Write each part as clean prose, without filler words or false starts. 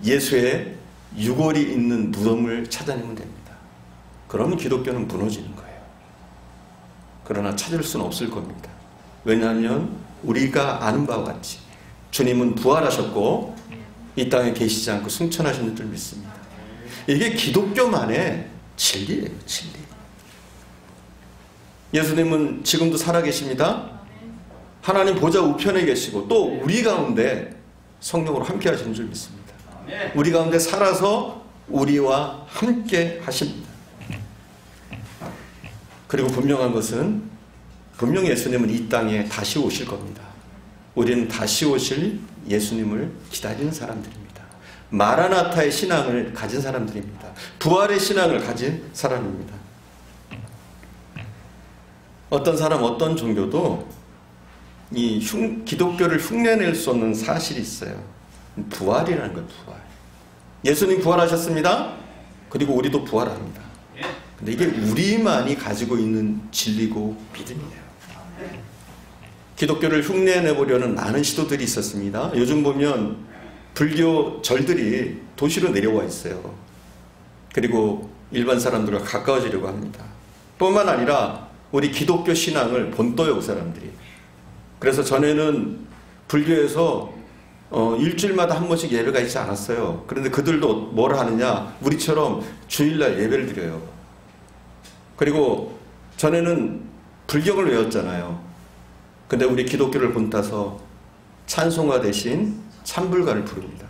예수의 유골이 있는 무덤을 찾아내면 됩니다. 그러면 기독교는 무너지는 거예요. 그러나 찾을 수는 없을 겁니다. 왜냐하면 우리가 아는 바와 같이 주님은 부활하셨고 이 땅에 계시지 않고 승천하신 줄 믿습니다. 이게 기독교만의 진리예요. 진리. 예수님은 지금도 살아계십니다. 하나님 보좌 우편에 계시고 또 우리 가운데 성령으로 함께 하시는 줄 믿습니다. 우리 가운데 살아서 우리와 함께 하십니다. 그리고 분명한 것은 분명히 예수님은 이 땅에 다시 오실 겁니다. 우리는 다시 오실 예수님을 기다리는 사람들입니다. 마라나타의 신앙을 가진 사람들입니다. 부활의 신앙을 가진 사람입니다. 어떤 사람, 어떤 종교도 이 기독교를 흉내낼 수 없는 사실이 있어요. 부활이라는 거예요. 부활. 예수님 부활하셨습니다. 그리고 우리도 부활합니다. 근데 이게 우리만이 가지고 있는 진리고 믿음이에요. 기독교를 흉내내보려는 많은 시도들이 있었습니다. 요즘 보면 불교 절들이 도시로 내려와 있어요. 그리고 일반 사람들과 가까워지려고 합니다. 뿐만 아니라 우리 기독교 신앙을 본떠요, 그 사람들이. 그래서 전에는 불교에서 일주일마다 한 번씩 예배가 있지 않았어요. 그런데 그들도 뭐라 하느냐, 우리처럼 주일날 예배를 드려요. 그리고 전에는 불경을 외웠잖아요. 근데 우리 기독교를 본따서 찬송가 대신 찬불가를 부릅니다.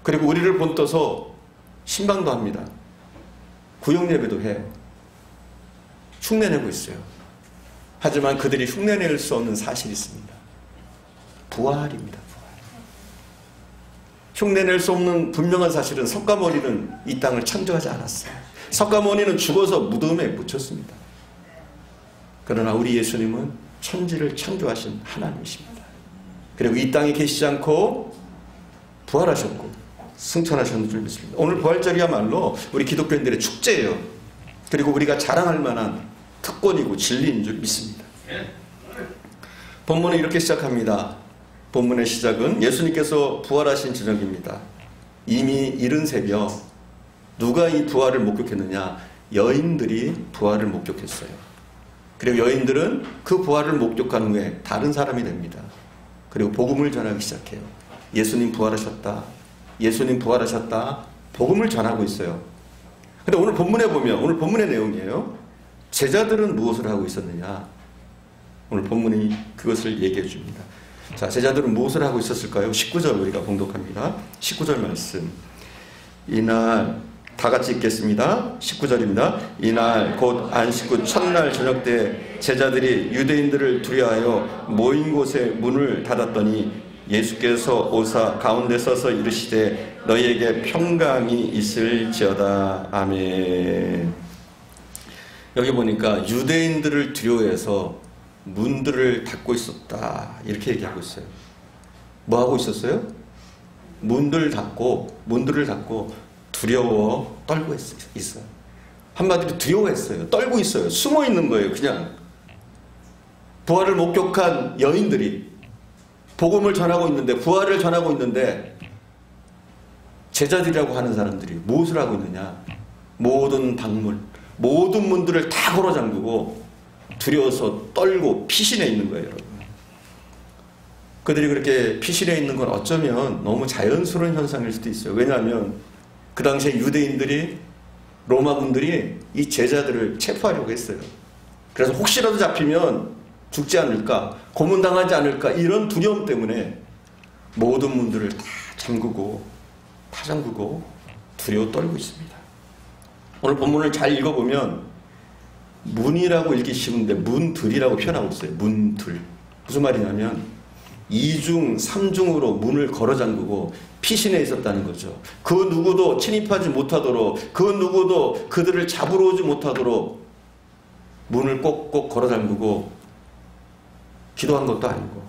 그리고 우리를 본떠서 신방도 합니다. 구역예배도 해요. 흉내내고 있어요. 하지만 그들이 흉내낼 수 없는 사실이 있습니다. 부활입니다. 부활. 흉내낼 수 없는 분명한 사실은 석가모니는 이 땅을 창조하지 않았어요. 석가모니는 죽어서 무덤에 묻혔습니다. 그러나 우리 예수님은 천지를 창조하신 하나님이십니다. 그리고 이 땅에 계시지 않고 부활하셨고 승천하셨는 줄 믿습니다. 오늘 부활절이야말로 우리 기독교인들의 축제예요. 그리고 우리가 자랑할 만한 특권이고 진리인 줄 믿습니다. 본문은 이렇게 시작합니다. 본문의 시작은 예수님께서 부활하신 저녁입니다. 이미 이른 새벽 누가 이 부활을 목격했느냐? 여인들이 부활을 목격했어요. 그리고 여인들은 그 부활을 목격한 후에 다른 사람이 됩니다. 그리고 복음을 전하기 시작해요. 예수님 부활하셨다. 예수님 부활하셨다. 복음을 전하고 있어요. 근데 오늘 본문에 보면, 오늘 본문의 내용이에요. 제자들은 무엇을 하고 있었느냐? 오늘 본문이 그것을 얘기해 줍니다. 자, 제자들은 무엇을 하고 있었을까요? 19절 우리가 봉독합니다. 19절 말씀. 이날 다 같이 읽겠습니다. 19절입니다. 이날 곧 안식 후 첫날 저녁 때 제자들이 유대인들을 두려워하여 모인 곳에 문을 닫았더니 예수께서 오사 가운데 서서 이르시되 너희에게 평강이 있을지어다. 아멘. 여기 보니까 유대인들을 두려워해서 문들을 닫고 있었다. 이렇게 얘기하고 있어요. 뭐 하고 있었어요? 문들을 닫고 두려워 떨고 있어요. 한마디로 두려워했어요. 떨고 있어요. 숨어 있는 거예요. 그냥 부활을 목격한 여인들이 복음을 전하고 있는데, 부활을 전하고 있는데 제자들이라고 하는 사람들이 무엇을 하고 있느냐? 모든 방문, 모든 문들을 다 걸어 잠그고 두려워서 떨고 피신해 있는 거예요. 여러분. 그들이 그렇게 피신해 있는 건 어쩌면 너무 자연스러운 현상일 수도 있어요. 왜냐하면 그 당시에 유대인들이, 로마군들이 이 제자들을 체포하려고 했어요. 그래서 혹시라도 잡히면 죽지 않을까, 고문당하지 않을까, 이런 두려움 때문에 모든 문들을 다 잠그고 파잠그고 두려워 떨고 있습니다. 오늘 본문을 잘 읽어보면 문이라고 읽기 쉬운데 문들이라고 표현하고 있어요. 문들. 무슨 말이냐면 2중, 3중으로 문을 걸어 잠그고 피신해 있었다는 거죠. 그 누구도 침입하지 못하도록, 그 누구도 그들을 잡으러 오지 못하도록 문을 꼭꼭 걸어 잠그고 기도한 것도 아니고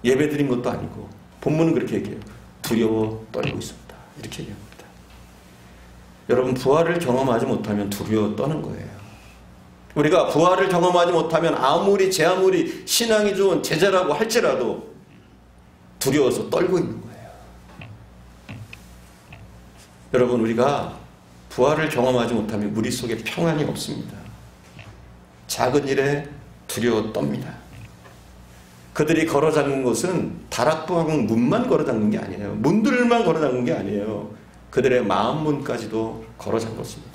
예배 드린 것도 아니고, 본문은 그렇게 얘기해요. 두려워 떨고 있었다. 이렇게 얘기합니다. 여러분, 부활을 경험하지 못하면 두려워 떠는 거예요. 우리가 부활을 경험하지 못하면 아무리 신앙이 좋은 제자라고 할지라도 두려워서 떨고 있는 거예요. 여러분, 우리가 부활을 경험하지 못하면 우리 속에 평안이 없습니다. 작은 일에 두려워 떱니다. 그들이 걸어 잠근 것은 다락방 문만 걸어 잠근 게 아니에요. 문들만 걸어 잠근 게 아니에요. 그들의 마음 문까지도 걸어 잠궜습니다.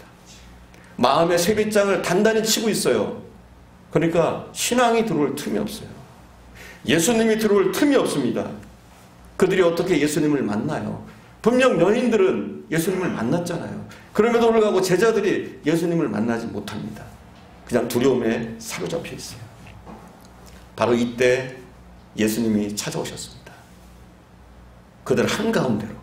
마음의 쇠빗장을 단단히 치고 있어요. 그러니까 신앙이 들어올 틈이 없어요. 예수님이 들어올 틈이 없습니다. 그들이 어떻게 예수님을 만나요? 분명 여인들은 예수님을 만났잖아요. 그럼에도 불구하고 제자들이 예수님을 만나지 못합니다. 그냥 두려움에 사로잡혀 있어요. 바로 이때 예수님이 찾아오셨습니다. 그들 한가운데로.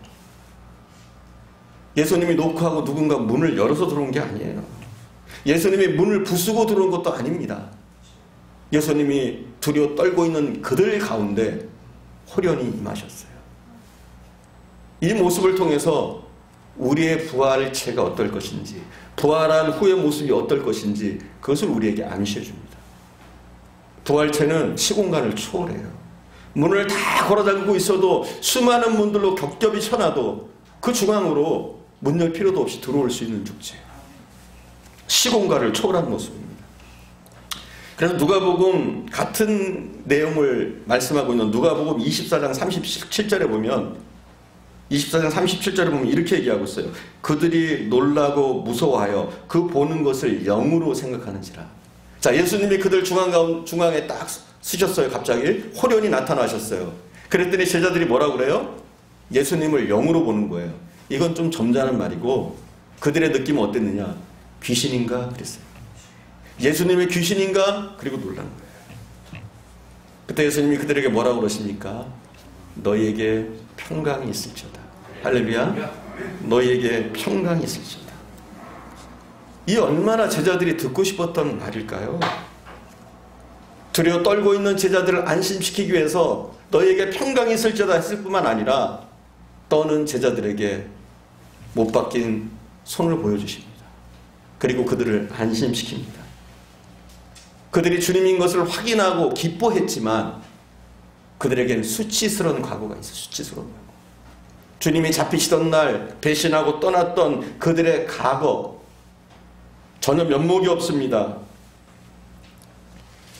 예수님이 노크하고 누군가 문을 열어서 들어온 게 아니에요. 예수님이 문을 부수고 들어온 것도 아닙니다. 예수님이 두려워 떨고 있는 그들 가운데 호련히 임하셨어요. 이 모습을 통해서 우리의 부활체가 어떨 것인지, 부활한 후의 모습이 어떨 것인지 그것을 우리에게 암시해 줍니다. 부활체는 시공간을 초월해요. 문을 다 걸어 잠그고 있어도 수많은 문들로 겹겹이 쳐놔도 그 중앙으로 문 열 필요도 없이 들어올 수 있는 축제예요. 시공간을 초월한 모습입니다. 그래서 누가복음 같은 내용을 말씀하고 있는 누가복음 24장 37절에 보면 24장 37절에 보면 이렇게 얘기하고 있어요. 그들이 놀라고 무서워하여 그 보는 것을 영으로 생각하는지라. 자, 예수님이 그들 중앙에 딱 쓰셨어요. 갑자기 호련히 나타나셨어요. 그랬더니 제자들이 뭐라고 그래요? 예수님을 영으로 보는 거예요. 이건 좀 점잖은 말이고 그들의 느낌은 어땠느냐? 귀신인가? 그랬어요. 예수님의 귀신인가? 그리고 놀란 거예요. 그때 예수님이 그들에게 뭐라고 그러십니까? 너희에게 평강이 있을지어다. 할렐루야. 너희에게 평강이 있을지어다. 이 얼마나 제자들이 듣고 싶었던 말일까요? 두려워 떨고 있는 제자들을 안심시키기 위해서 너희에게 평강이 있을지어다 했을 뿐만 아니라 떠는 제자들에게 못 박힌 손을 보여주십니다. 그리고 그들을 안심시킵니다. 그들이 주님인 것을 확인하고 기뻐했지만 그들에게는 수치스러운 과거가 있어요. 수치스러운 과거. 주님이 잡히시던 날 배신하고 떠났던 그들의 과거 전혀 면목이 없습니다.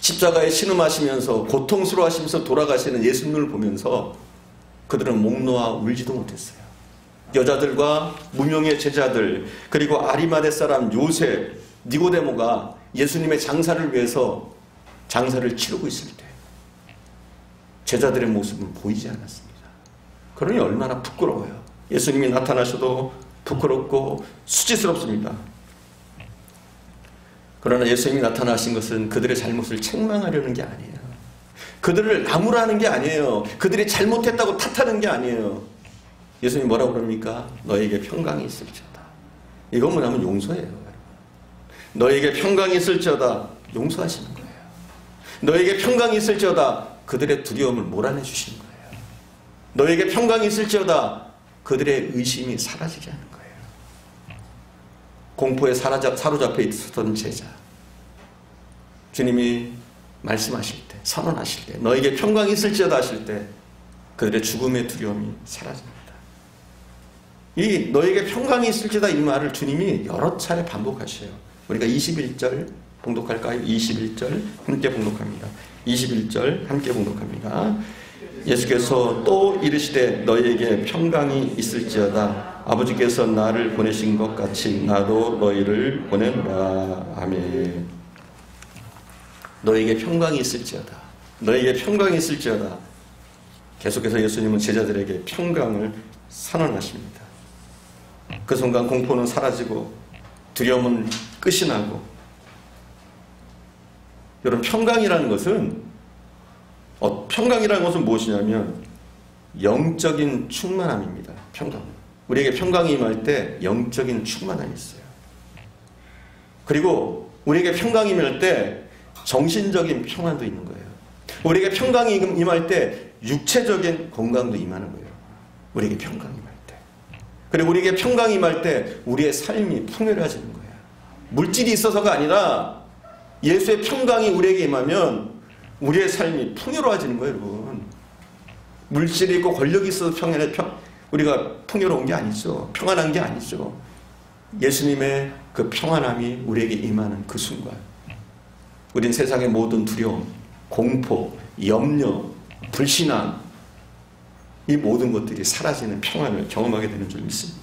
십자가에 신음하시면서 고통스러워하시면서 돌아가시는 예수님을 보면서 그들은 목 놓아 울지도 못했어요. 여자들과 무명의 제자들 그리고 아리마대 사람 요셉, 니고데모가 예수님의 장사를 위해서 장사를 치르고 있을 때 제자들의 모습은 보이지 않았습니다. 그러니 얼마나 부끄러워요. 예수님이 나타나셔도 부끄럽고 수치스럽습니다. 그러나 예수님이 나타나신 것은 그들의 잘못을 책망하려는 게 아니에요. 그들을 나무라는 게 아니에요. 그들이 잘못했다고 탓하는 게 아니에요. 예수님이 뭐라고 그럽니까? 너에게 평강이 있을지어다. 이건 뭐냐면 용서예요. 너에게 평강이 있을지어다. 용서하시는 거예요. 너에게 평강이 있을지어다. 그들의 두려움을 몰아내 주시는 거예요. 너에게 평강이 있을지어다. 그들의 의심이 사라지게 하는 거예요. 공포에 사로잡혀 있었던 제자. 주님이 말씀하실 때, 선언하실 때, 너에게 평강이 있을지어다 하실 때 그들의 죽음의 두려움이 사라집니다. 이 너에게 평강이 있을지어다 이 말을 주님이 여러 차례 반복하셔요. 우리가 21절 봉독할까요? 21절 함께 봉독합니다. 21절 함께 봉독합니다. 예수께서 또 이르시되 너희에게 평강이 있을지어다. 아버지께서 나를 보내신 것 같이 나도 너희를 보내노라. 아멘. 너희에게 평강이 있을지어다. 너희에게 평강이 있을지어다. 계속해서 예수님은 제자들에게 평강을 선언하십니다. 그 순간 공포는 사라지고 두려움은 끝이 나고, 여러분 평강이라는 것은 무엇이냐면 영적인 충만함입니다. 평강. 우리에게 평강이 임할 때 영적인 충만함이 있어요. 그리고 우리에게 평강이 임할 때 정신적인 평안도 있는 거예요. 우리에게 평강이 임할 때 육체적인 건강도 임하는 거예요. 우리에게 평강이 임할 때. 그리고 우리에게 평강이 임할 때 우리의 삶이 풍요로워지는 거예요. 물질이 있어서가 아니라 예수의 평강이 우리에게 임하면 우리의 삶이 풍요로워지는 거예요, 여러분. 물질이 있고 권력이 있어서 우리가 풍요로운 게 아니죠. 평안한 게 아니죠. 예수님의 그 평안함이 우리에게 임하는 그 순간, 우린 세상의 모든 두려움, 공포, 염려, 불신앙, 이 모든 것들이 사라지는 평안을 경험하게 되는 줄 믿습니다.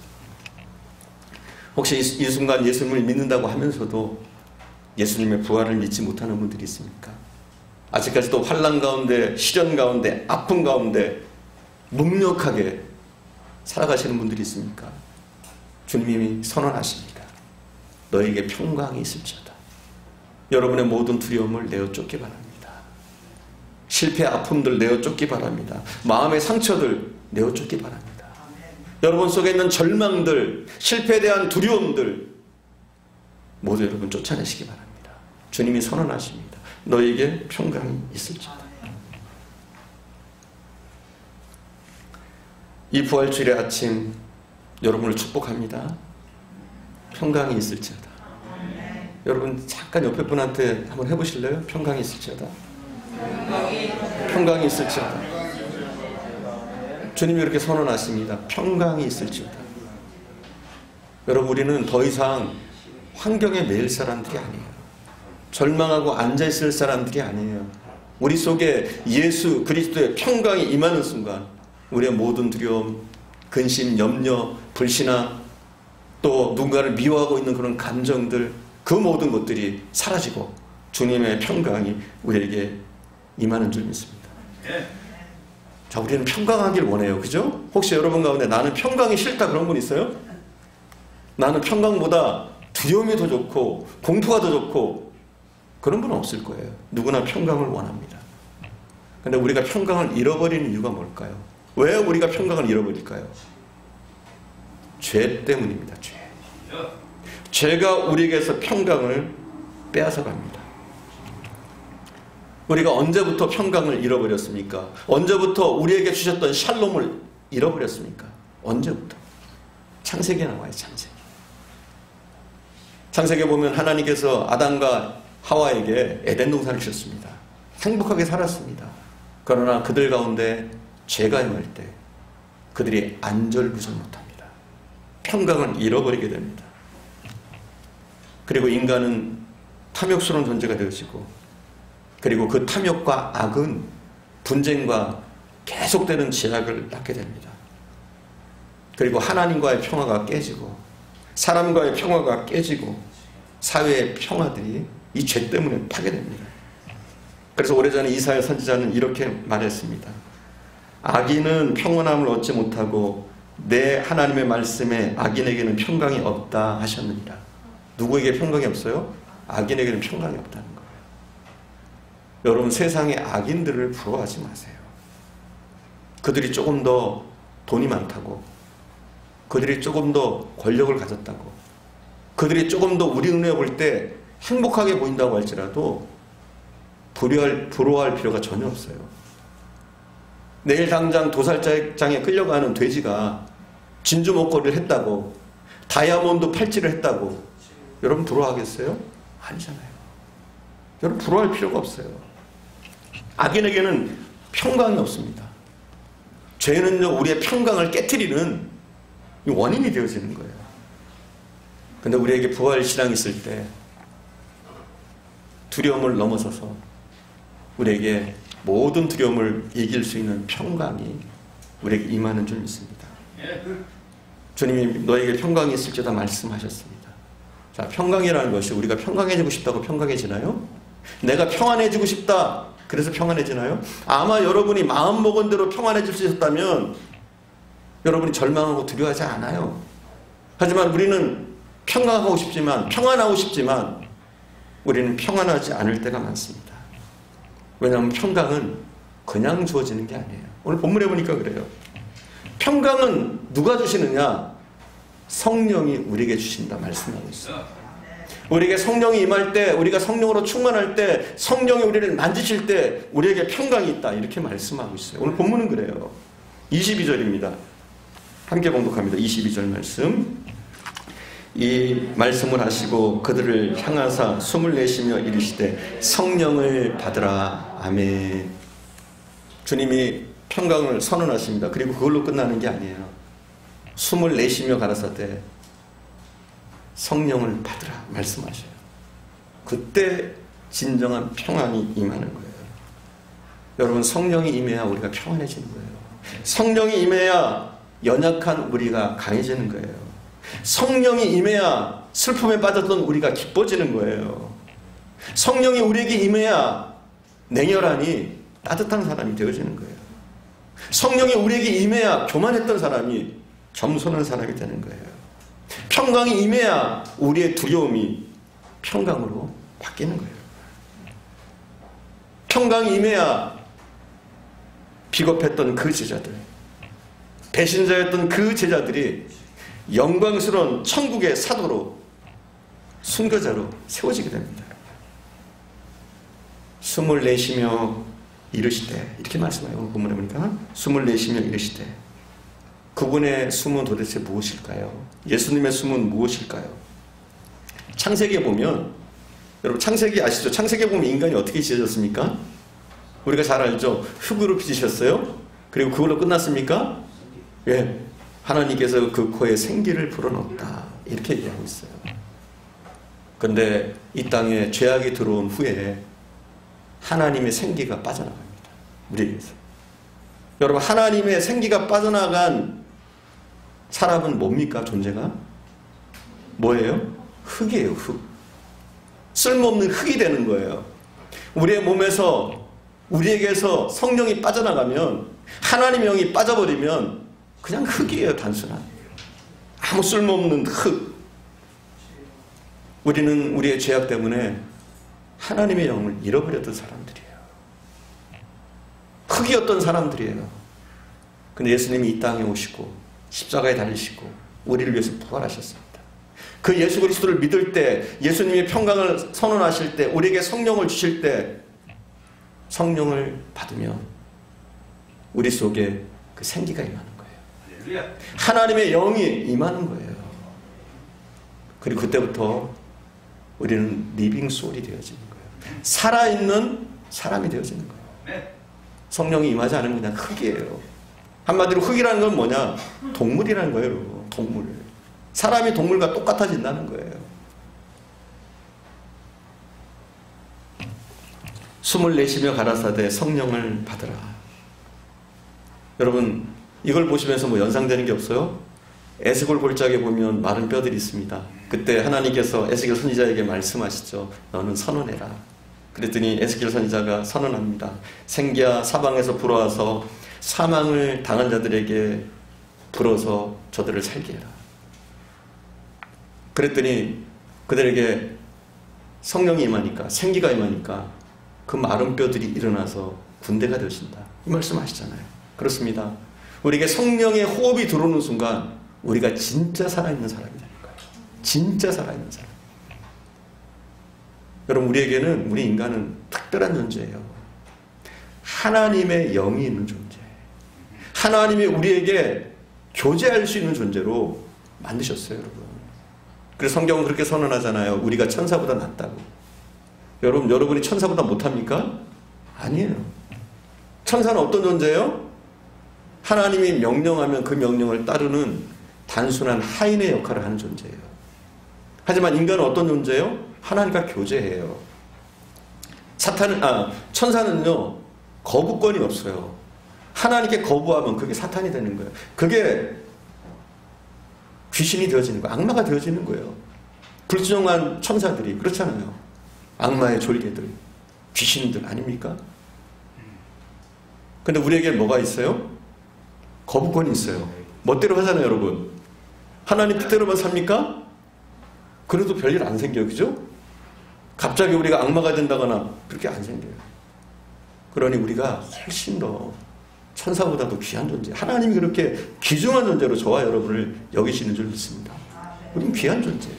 혹시 이 순간 예수님을 믿는다고 하면서도 예수님의 부활을 믿지 못하는 분들이 있습니까? 아직까지도 환난 가운데, 시련 가운데, 아픔 가운데 무력하게 살아가시는 분들이 있습니까? 주님이 선언하십니다. 너에게 평강이 있을지어다. 여러분의 모든 두려움을 내어 쫓기 바랍니다. 실패 아픔들 내어 쫓기 바랍니다. 마음의 상처들 내어 쫓기 바랍니다. 여러분 속에 있는 절망들, 실패에 대한 두려움들 모두 여러분 쫓아내시기 바랍니다. 주님이 선언하십니다. 너에게 평강이 있을지어다. 이 부활주일의 아침 여러분을 축복합니다. 평강이 있을지어다. 여러분 잠깐 옆에 분한테 한번 해보실래요? 평강이 있을지어다. 평강이 있을지어다. 주님이 이렇게 선언하십니다. 평강이 있을지어다. 여러분 우리는 더 이상 환경에 매일 사람들이 아니에요. 절망하고 앉아있을 사람들이 아니에요. 우리 속에 예수 그리스도의 평강이 임하는 순간 우리의 모든 두려움, 근심, 염려, 불신앙, 또 누군가를 미워하고 있는 그런 감정들, 그 모든 것들이 사라지고 주님의 평강이 우리에게 임하는 줄 믿습니다. 자, 우리는 평강하길 원해요. 그죠? 혹시 여러분 가운데 나는 평강이 싫다 그런 분 있어요? 나는 평강보다 두려움이 더 좋고 공포가 더 좋고 그런 분은 없을 거예요. 누구나 평강을 원합니다. 근데 우리가 평강을 잃어버리는 이유가 뭘까요? 왜 우리가 평강을 잃어버릴까요? 죄 때문입니다. 죄. 죄가 우리에게서 평강을 빼앗아 갑니다. 우리가 언제부터 평강을 잃어버렸습니까? 언제부터 우리에게 주셨던 샬롬을 잃어버렸습니까? 언제부터? 창세기에 나와요. 창세기. 창세기에 보면 하나님께서 아담과 하와에게 에덴 동산을 주셨습니다. 행복하게 살았습니다. 그러나 그들 가운데 죄가 임할 때 그들이 안절부절 못합니다. 평강을 잃어버리게 됩니다. 그리고 인간은 탐욕스러운 존재가 되어지고, 그리고 그 탐욕과 악은 분쟁과 계속되는 제약을 낳게 됩니다. 그리고 하나님과의 평화가 깨지고 사람과의 평화가 깨지고 사회의 평화들이 이 죄 때문에 파괴됩니다. 그래서 오래전에 이사야 선지자는 이렇게 말했습니다. 악인은 평안함을 얻지 못하고 내 하나님의 말씀에 악인에게는 평강이 없다 하셨느니라. 누구에게 평강이 없어요? 악인에게는 평강이 없다는 거예요. 여러분 세상의 악인들을 부러워하지 마세요. 그들이 조금 더 돈이 많다고, 그들이 조금 더 권력을 가졌다고, 그들이 조금 더 우리 눈에 볼 때 행복하게 보인다고 할지라도 부러워할 필요가 전혀 없어요. 내일 당장 도살장에 끌려가는 돼지가 진주 목걸이를 했다고, 다이아몬드 팔찌를 했다고 여러분 부러워하겠어요? 아니잖아요. 여러분 부러워할 필요가 없어요. 악인에게는 평강이 없습니다. 죄는요 우리의 평강을 깨트리는 원인이 되어지는 거예요. 근데 우리에게 부활신앙이 있을 때 두려움을 넘어서서 우리에게 모든 두려움을 이길 수 있는 평강이 우리에게 임하는 줄 믿습니다. 주님이 너에게 평강이 있을지어다 말씀하셨습니다. 자, 평강이라는 것이 우리가 평강해지고 싶다고 평강해지나요? 내가 평안해지고 싶다 그래서 평안해지나요? 아마 여러분이 마음먹은 대로 평안해질 수 있었다면 여러분이 절망하고 두려워하지 않아요. 하지만 우리는 평안하고 싶지만 우리는 평안하지 않을 때가 많습니다. 왜냐하면 평강은 그냥 주어지는 게 아니에요. 오늘 본문에 보니까 그래요. 평강은 누가 주시느냐? 성령이 우리에게 주신다 말씀하고 있어요. 우리에게 성령이 임할 때, 우리가 성령으로 충만할 때, 성령이 우리를 만지실 때 우리에게 평강이 있다 이렇게 말씀하고 있어요. 오늘 본문은 그래요. 22절입니다. 함께 봉독합니다. 22절 말씀. 이 말씀을 하시고 그들을 향하사 숨을 내쉬며 이르시되 성령을 받으라. 아멘. 주님이 평강을 선언하십니다. 그리고 그걸로 끝나는 게 아니에요. 숨을 내쉬며 가라사대 성령을 받으라 말씀하셔요. 그때 진정한 평안이 임하는 거예요. 여러분, 성령이 임해야 우리가 평안해지는 거예요. 성령이 임해야 연약한 우리가 강해지는 거예요. 성령이 임해야 슬픔에 빠졌던 우리가 기뻐지는 거예요. 성령이 우리에게 임해야 냉혈하니 따뜻한 사람이 되어지는 거예요. 성령이 우리에게 임해야 교만했던 사람이 겸손한 사람이 되는 거예요. 평강이 임해야 우리의 두려움이 평강으로 바뀌는 거예요. 평강이 임해야 비겁했던 그 제자들, 배신자였던 그 제자들이 영광스러운 천국의 사도로, 순교자로 세워지게 됩니다. 숨을 내쉬며 이르시되, 이렇게 말씀해요. 오늘 본문에 보니까 숨을 내쉬며 이르시되, 그분의 숨은 도대체 무엇일까요? 예수님의 숨은 무엇일까요? 창세기에 보면, 여러분 창세기 아시죠? 창세기에 보면 인간이 어떻게 지어졌습니까? 우리가 잘 알죠? 흙으로 빚으셨어요? 그리고 그걸로 끝났습니까? 예, 하나님께서 그 코에 생기를 불어넣었다, 이렇게 얘기하고 있어요. 그런데 이 땅에 죄악이 들어온 후에 하나님의 생기가 빠져나갑니다. 우리에게서. 여러분, 하나님의 생기가 빠져나간 사람은 뭡니까? 존재가? 뭐예요? 흙이에요. 흙. 쓸모없는 흙이 되는 거예요. 우리의 몸에서, 우리에게서 성령이 빠져나가면, 하나님의 영이 빠져버리면 그냥 흙이에요. 단순한 아무 쓸모없는 흙. 우리는 우리의 죄악 때문에 하나님의 영을 잃어버렸던 사람들이에요. 흙이었던 사람들이에요. 근데 예수님이 이 땅에 오시고 십자가에 달리시고 우리를 위해서 부활하셨습니다. 그 예수 그리스도를 믿을 때, 예수님의 평강을 선언하실 때, 우리에게 성령을 주실 때, 성령을 받으면 우리 속에 그 생기가 임하는 거예요. 하나님의 영이 임하는 거예요. 그리고 그때부터 우리는 리빙 소울이 되어지는 거예요. 살아있는 사람이 되어지는 거예요. 성령이 임하지 않으면 그냥 흙이에요. 한마디로 흙이라는 건 뭐냐? 동물이라는 거예요. 여러분. 동물. 사람이 동물과 똑같아진다는 거예요. 숨을 내쉬며 가라사대 성령을 받으라. 여러분, 이걸 보시면서 뭐 연상되는 게 없어요? 에스겔 골짜기에 보면 마른 뼈들이 있습니다. 그때 하나님께서 에스겔 선지자에게 말씀하시죠. 너는 선언해라. 그랬더니 에스겔 선지자가 선언합니다. 생기야 사방에서 불어와서 사망을 당한 자들에게 불어서 저들을 살게 해라. 그랬더니 그들에게 성령이 임하니까, 생기가 임하니까 그 마른 뼈들이 일어나서 군대가 되어진다. 이 말씀 하시잖아요. 그렇습니다. 우리에게 성령의 호흡이 들어오는 순간 우리가 진짜 살아있는 사람이 되는 거예요. 진짜 살아있는 사람. 여러분, 우리에게는, 우리 인간은 특별한 존재예요. 하나님의 영이 있는 존재. 하나님이 우리에게 교제할 수 있는 존재로 만드셨어요, 여러분. 그래서 성경은 그렇게 선언하잖아요. 우리가 천사보다 낫다고. 여러분, 여러분이 천사보다 못합니까? 아니에요. 천사는 어떤 존재예요? 하나님이 명령하면 그 명령을 따르는 단순한 하인의 역할을 하는 존재예요. 하지만 인간은 어떤 존재예요? 하나님과 교제해요. 천사는요, 거부권이 없어요. 하나님께 거부하면 그게 사탄이 되는 거예요. 그게 귀신이 되어지는 거예요. 악마가 되어지는 거예요. 불순종한 천사들이 그렇잖아요. 악마의 졸개들, 귀신들 아닙니까? 근데 우리에게 뭐가 있어요? 거부권이 있어요. 멋대로 하잖아요, 여러분. 하나님 뜻대로만 삽니까? 그래도 별일 안 생겨요, 그죠? 갑자기 우리가 악마가 된다거나 그렇게 안 생겨요. 그러니 우리가 훨씬 더 천사보다도 귀한 존재, 하나님이 그렇게 귀중한 존재로 저와 여러분을 여기시는 줄 믿습니다. 우리는 귀한 존재예요.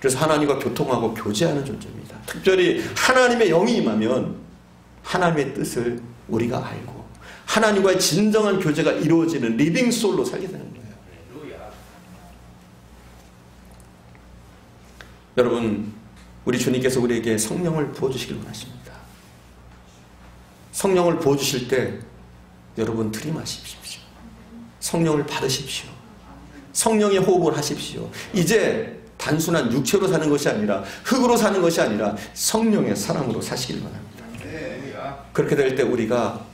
그래서 하나님과 교통하고 교제하는 존재입니다. 특별히 하나님의 영이 임하면 하나님의 뜻을 우리가 알고 하나님과의 진정한 교제가 이루어지는 리빙 소울로 살게 되는 거예요. 여러분, 우리 주님께서 우리에게 성령을 부어주시길 원하십니다. 성령을 부어주실 때 여러분 들이마십시오. 성령을 받으십시오. 성령의 호흡을 하십시오. 이제 단순한 육체로 사는 것이 아니라 흙으로 사는 것이 아니라 성령의 사랑으로 사시길 바랍니다. 그렇게 될 때 우리가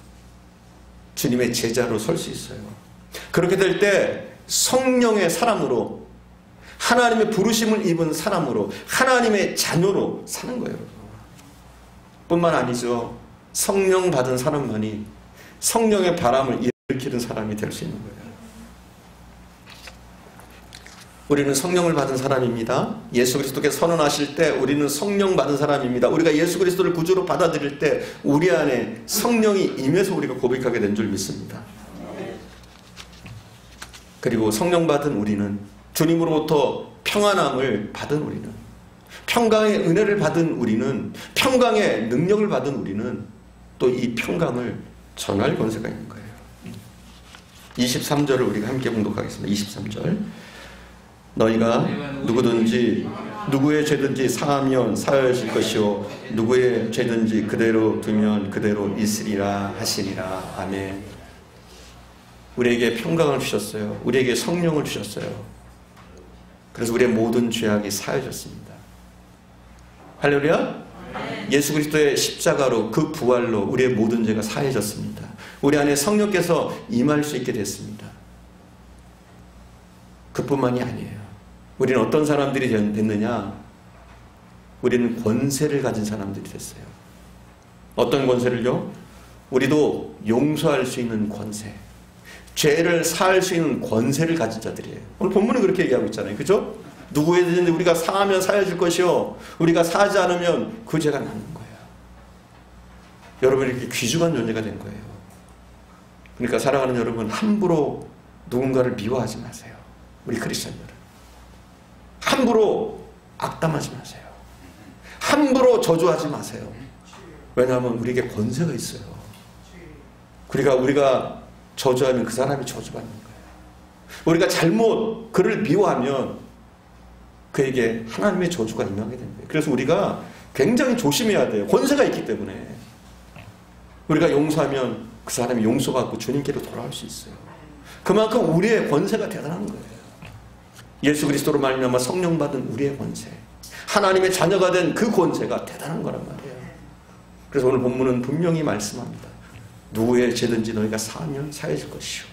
주님의 제자로 설 수 있어요. 그렇게 될 때 성령의 사람으로, 하나님의 부르심을 입은 사람으로, 하나님의 자녀로 사는 거예요. 뿐만 아니죠. 성령 받은 사람만이 성령의 바람을 일으키는 사람이 될 수 있는 거예요. 우리는 성령을 받은 사람입니다. 예수 그리스도께서 선언하실 때 우리는 성령 받은 사람입니다. 우리가 예수 그리스도를 구주로 받아들일 때 우리 안에 성령이 임해서 우리가 고백하게 된 줄 믿습니다. 그리고 성령 받은 우리는, 주님으로부터 평안함을 받은 우리는, 평강의 은혜를 받은 우리는, 평강의 능력을 받은 우리는 또 이 평강을 전할 권세가 있는 거예요. 23절을 우리가 함께 봉독하겠습니다. 23절. 너희가 누구든지 누구의 죄든지 사하면 사하여질 것이요 누구의 죄든지 그대로 두면 그대로 있으리라 하시니라. 아멘. 우리에게 평강을 주셨어요. 우리에게 성령을 주셨어요. 그래서 우리의 모든 죄악이 사해졌습니다. 할렐루야. 예수 그리스도의 십자가로, 그 부활로 우리의 모든 죄가 사해졌습니다. 우리 안에 성령께서 임할 수 있게 됐습니다. 그뿐만이 아니에요. 우리는 어떤 사람들이 됐느냐? 우리는 권세를 가진 사람들이 됐어요. 어떤 권세를요? 우리도 용서할 수 있는 권세, 죄를 사할 수 있는 권세를 가진 자들이에요. 오늘 본문은 그렇게 얘기하고 있잖아요. 그죠? 누구에 대해서 우리가 사하면 사해질 것이요 우리가 사하지 않으면 그 죄가 남는 거예요. 여러분, 이렇게 귀중한 존재가 된 거예요. 그러니까 사랑하는 여러분, 함부로 누군가를 미워하지 마세요. 우리 크리스천들은 함부로 악담하지 마세요. 함부로 저주하지 마세요. 왜냐하면 우리에게 권세가 있어요. 그러니까 우리가 저주하면 그 사람이 저주받는 거예요. 우리가 잘못 그를 미워하면 그에게 하나님의 저주가 임하게 됩니다. 그래서 우리가 굉장히 조심해야 돼요. 권세가 있기 때문에. 우리가 용서하면 그 사람이 용서받고 주님께로 돌아올 수 있어요. 그만큼 우리의 권세가 대단한 거예요. 예수 그리스도로 말미암아 성령 받은 우리의 권세, 하나님의 자녀가 된 그 권세가 대단한 거란 말이에요. 그래서 오늘 본문은 분명히 말씀합니다. 누구의 죄든지 너희가 사하면 사해질 것이요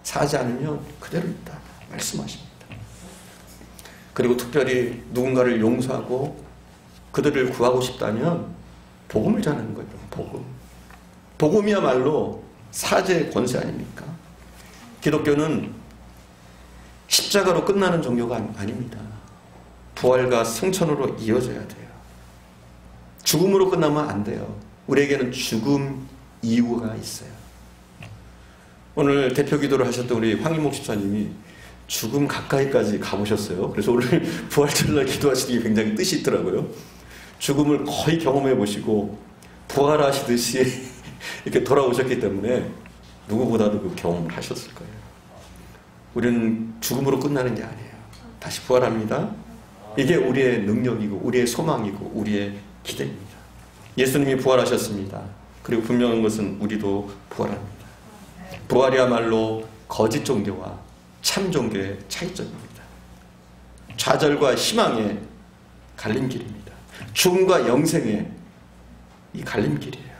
사하지 않으면 그대로 있다 말씀하십니다. 그리고 특별히 누군가를 용서하고 그들을 구하고 싶다면 복음을 전하는 거예요. 복음이야말로 사죄의 권세 아닙니까? 기독교는 십자가로 끝나는 종교가 아닙니다. 부활과 승천으로 이어져야 돼요. 죽음으로 끝나면 안 돼요. 우리에게는 죽음 이후가 있어요. 오늘 대표 기도를 하셨던 우리 황인목 집사님이 죽음 가까이까지 가보셨어요. 그래서 오늘 부활절날 기도하시는 게 굉장히 뜻이 있더라고요. 죽음을 거의 경험해 보시고 부활하시듯이 이렇게 돌아오셨기 때문에 누구보다도 그 경험을 하셨을 거예요. 우리는 죽음으로 끝나는 게 아니에요. 다시 부활합니다. 이게 우리의 능력이고 우리의 소망이고 우리의 기대입니다. 예수님이 부활하셨습니다. 그리고 분명한 것은 우리도 부활합니다. 부활이야말로 거짓 종교와 참 종교의 차이점입니다. 좌절과 희망의 갈림길입니다. 죽음과 영생의 이 갈림길이에요.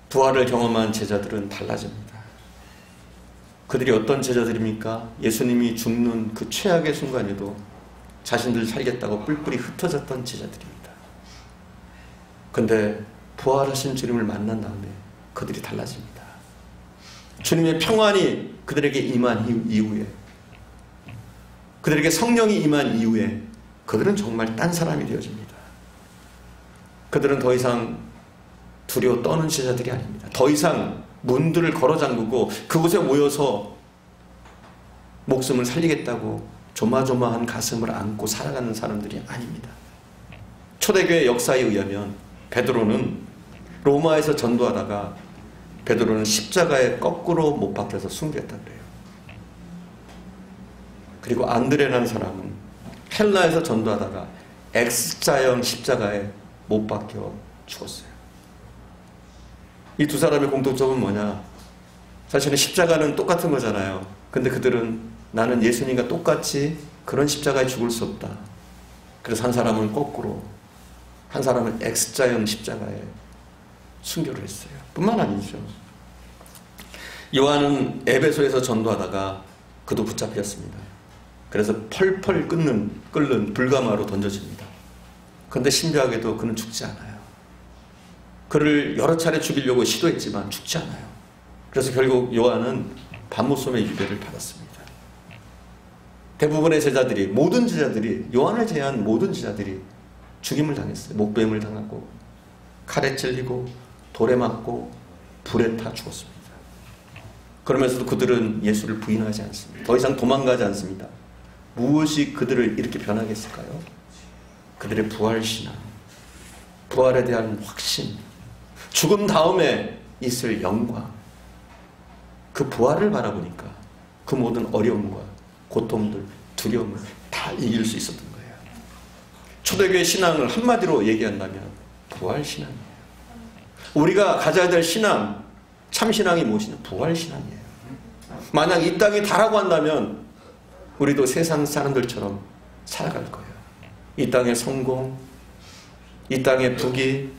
부활을 경험한 제자들은 달라집니다. 그들이 어떤 제자들입니까? 예수님이 죽는 그 최악의 순간에도 자신들 살겠다고 뿔뿔이 흩어졌던 제자들입니다. 그런데 부활하신 주님을 만난 다음에 그들이 달라집니다. 주님의 평안이 그들에게 임한 이후에, 그들에게 성령이 임한 이후에 그들은 정말 딴 사람이 되어집니다. 그들은 더 이상 두려워 떠는 제자들이 아닙니다. 더 이상 문들을 걸어 잠그고 그곳에 모여서 목숨을 살리겠다고 조마조마한 가슴을 안고 살아가는 사람들이 아닙니다. 초대교회 역사에 의하면 베드로는 로마에서 전도하다가 베드로는 십자가에 거꾸로 못 박혀서 숭배했다 그래요. 그리고 안드레라는 사람은 헬라에서 전도하다가 X자형 십자가에 못 박혀 죽었어요. 이 두 사람의 공통점은 뭐냐? 사실은 십자가는 똑같은 거잖아요. 근데 그들은 나는 예수님과 똑같이 그런 십자가에 죽을 수 없다. 그래서 한 사람은 거꾸로, 한 사람은 X자형 십자가에 순교를 했어요. 뿐만 아니죠. 요한은 에베소에서 전도하다가 그도 붙잡혔습니다. 그래서 펄펄 끓는 불가마로 던져집니다. 그런데 신기하게도 그는 죽지 않아요. 그를 여러 차례 죽이려고 시도했지만 죽지 않아요. 그래서 결국 요한은 반모섬의 유배를 받았습니다. 대부분의 제자들이, 모든 제자들이, 요한을 제외한 모든 제자들이 죽임을 당했어요. 목뱀을 당하고 칼에 찔리고 돌에 맞고 불에 타 죽었습니다. 그러면서도 그들은 예수를 부인하지 않습니다. 더 이상 도망가지 않습니다. 무엇이 그들을 이렇게 변하게 했을까요? 그들의 부활신앙, 부활에 대한 확신, 죽음 다음에 있을 영광, 그 부활을 바라보니까 그 모든 어려움과 고통들, 두려움을 다 이길 수 있었던 거예요. 초대교회 신앙을 한마디로 얘기한다면 부활신앙이에요. 우리가 가져야 될 신앙, 참신앙이 무엇이냐? 부활신앙이에요. 만약 이 땅에 다라고 한다면 우리도 세상 사람들처럼 살아갈 거예요. 이 땅의 성공, 이 땅의 부귀,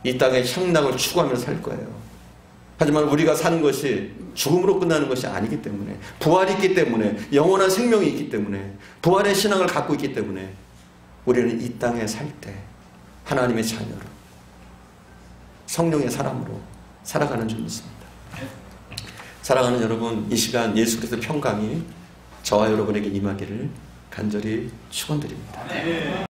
이 땅의 향락을 추구하면서 살 거예요. 하지만 우리가 사는 것이 죽음으로 끝나는 것이 아니기 때문에, 부활이 있기 때문에, 영원한 생명이 있기 때문에, 부활의 신앙을 갖고 있기 때문에 우리는 이 땅에 살 때 하나님의 자녀로, 성령의 사람으로 살아가는 줄 믿습니다. 사랑하는 여러분, 이 시간 예수 그리스도의 평강이 저와 여러분에게 임하기를 간절히 축원드립니다.